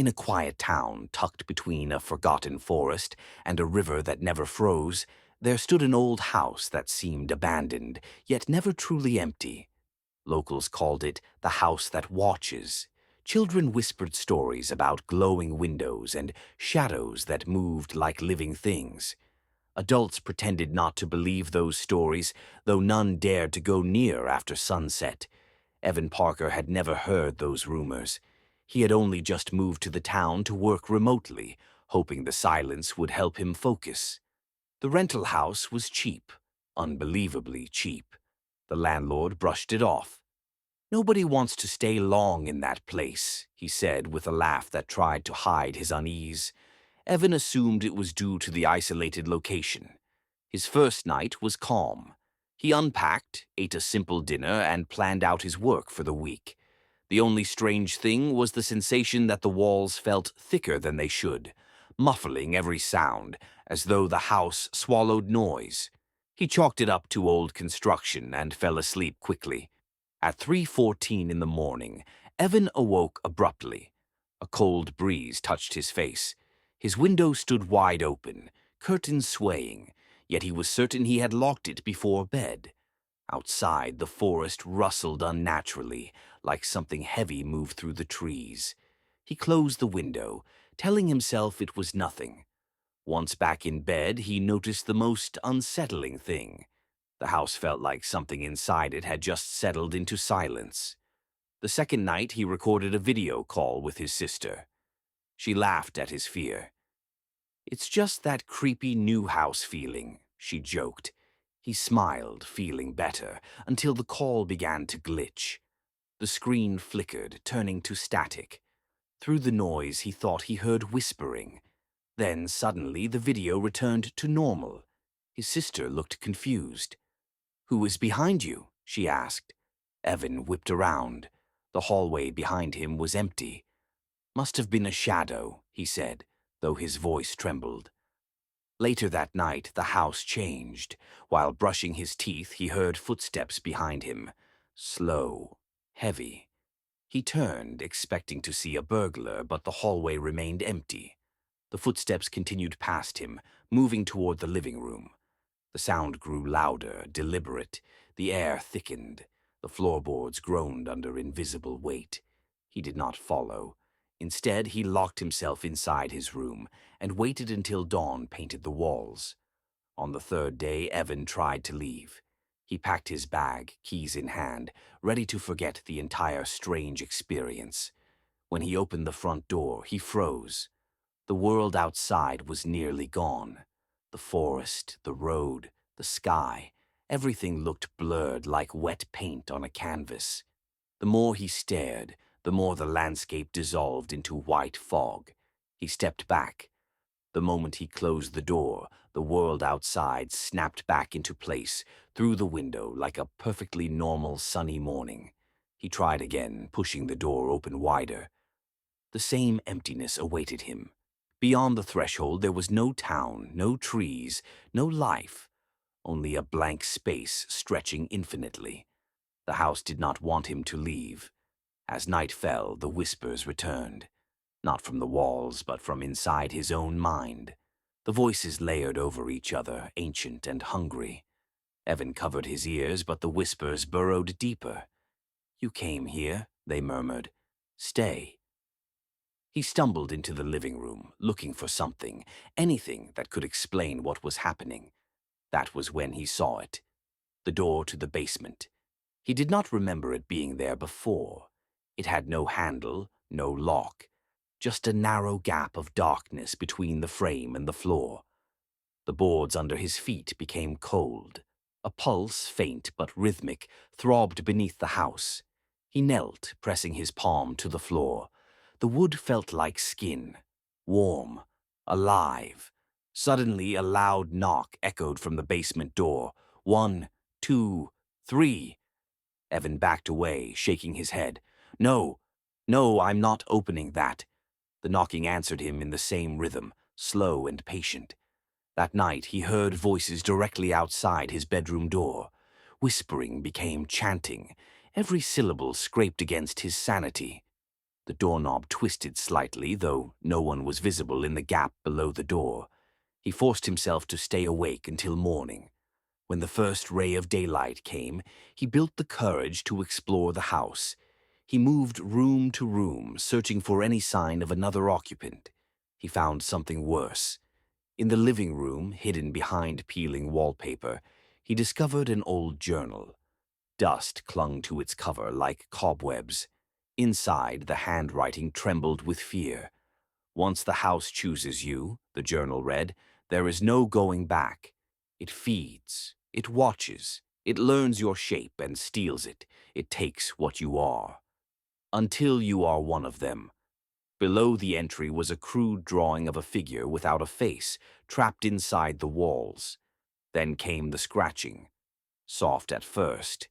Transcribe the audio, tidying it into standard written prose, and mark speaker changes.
Speaker 1: In a quiet town tucked between a forgotten forest and a river that never froze, there stood an old house that seemed abandoned, yet never truly empty. Locals called it the house that watches. Children whispered stories about glowing windows and shadows that moved like living things. Adults pretended not to believe those stories, though none dared to go near after sunset. Evan Parker had never heard those rumors. He had only just moved to the town to work remotely, hoping the silence would help him focus. The rental house was cheap, unbelievably cheap. The landlord brushed it off. "Nobody wants to stay long in that place," he said with a laugh that tried to hide his unease. Evan assumed it was due to the isolated location. His first night was calm. He unpacked, ate a simple dinner, and planned out his work for the week. The only strange thing was the sensation that the walls felt thicker than they should, muffling every sound, as though the house swallowed noise. He chalked it up to old construction and fell asleep quickly. At 3:14 in the morning, Evan awoke abruptly. A cold breeze touched his face. His window stood wide open, curtains swaying, yet he was certain he had locked it before bed. Outside, the forest rustled unnaturally, like something heavy moved through the trees. He closed the window, telling himself it was nothing. Once back in bed, he noticed the most unsettling thing. The house felt like something inside it had just settled into silence. The second night, he recorded a video call with his sister. She laughed at his fear. "It's just that creepy new house feeling," she joked. He smiled, feeling better, until the call began to glitch. The screen flickered, turning to static. Through the noise, he thought he heard whispering. Then, suddenly, the video returned to normal. His sister looked confused. "Who is behind you?" she asked. Evan whipped around. The hallway behind him was empty. "Must have been a shadow," he said, though his voice trembled. Later that night, the house changed. While brushing his teeth, he heard footsteps behind him. Slow, heavy. He turned, expecting to see a burglar, but the hallway remained empty. The footsteps continued past him, moving toward the living room. The sound grew louder, deliberate. The air thickened. The floorboards groaned under invisible weight. He did not follow. Instead, he locked himself inside his room and waited until dawn painted the walls. On the third day, Evan tried to leave. He packed his bag, keys in hand, ready to forget the entire strange experience. When he opened the front door, he froze. The world outside was nearly gone. The forest, the road, the sky, everything looked blurred like wet paint on a canvas. The more he stared, the more the landscape dissolved into white fog. He stepped back. The moment he closed the door, the world outside snapped back into place, through the window like a perfectly normal sunny morning. He tried again, pushing the door open wider. The same emptiness awaited him. Beyond the threshold there was no town, no trees, no life, only a blank space stretching infinitely. The house did not want him to leave. As night fell, the whispers returned. Not from the walls, but from inside his own mind. The voices layered over each other, ancient and hungry. Evan covered his ears, but the whispers burrowed deeper. "You came here," they murmured. "Stay." He stumbled into the living room, looking for something, anything that could explain what was happening. That was when he saw it. The door to the basement. He did not remember it being there before. It had no handle, no lock, just a narrow gap of darkness between the frame and the floor. The boards under his feet became cold. A pulse, faint but rhythmic, throbbed beneath the house. He knelt, pressing his palm to the floor. The wood felt like skin, warm, alive. Suddenly, a loud knock echoed from the basement door. 1, 2, 3. Evan backed away, shaking his head. "No, no, I'm not opening that." The knocking answered him in the same rhythm, slow and patient. That night, he heard voices directly outside his bedroom door. Whispering became chanting. Every syllable scraped against his sanity. The doorknob twisted slightly, though no one was visible in the gap below the door. He forced himself to stay awake until morning. When the first ray of daylight came, he built the courage to explore the house. He moved room to room, searching for any sign of another occupant. He found something worse. In the living room, hidden behind peeling wallpaper, he discovered an old journal. Dust clung to its cover like cobwebs. Inside, the handwriting trembled with fear. "Once the house chooses you," the journal read, "there is no going back. It feeds, it watches, it learns your shape and steals it. It takes what you are. Until you are one of them." Below the entry was a crude drawing of a figure without a face, trapped inside the walls. Then came the scratching. Soft at first,